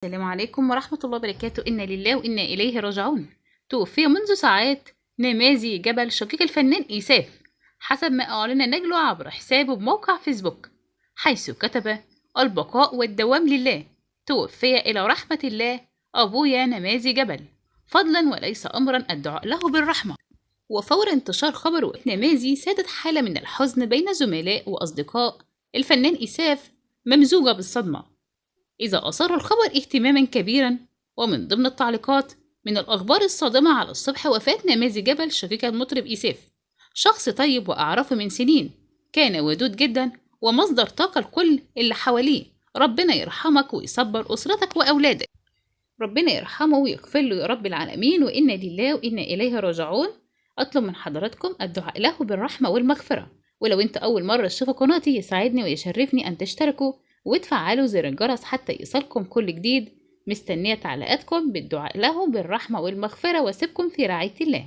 السلام عليكم ورحمة الله وبركاته. إنا لله وإنا إليه راجعون. توفي منذ ساعات نمازي جبل شقيق الفنان إيساف، حسب ما أعلن نجله عبر حسابه بموقع فيسبوك، حيث كتب: البقاء والدوام لله. توفي إلى رحمة الله أبويا نمازي جبل، فضلا وليس أمرا الدعاء له بالرحمة. وفور انتشار خبر نمازي سادت حالة من الحزن بين زملاء وأصدقاء الفنان إيساف، ممزوجة بالصدمة، إذا أثار الخبر اهتماما كبيرا. ومن ضمن التعليقات: من الأخبار الصادمة على الصبح وفاة نمازي جبل شقيق المطرب إيساف، شخص طيب وأعرفه من سنين، كان ودود جدا ومصدر طاقة لكل اللي حواليه. ربنا يرحمك ويصبر أسرتك وأولادك. ربنا يرحمه ويغفر له يا رب العالمين، وإنا لله وإنا إليه راجعون. أطلب من حضراتكم الدعاء له بالرحمة والمغفرة. ولو أنت أول مرة تشوفوا قناتي، يسعدني ويشرفني أن تشتركوا وتفعلوا زر الجرس حتى يصلكم كل جديد. مستنية تعليقاتكم بالدعاء له بالرحمة والمغفرة، واسيبكم في رعاية الله.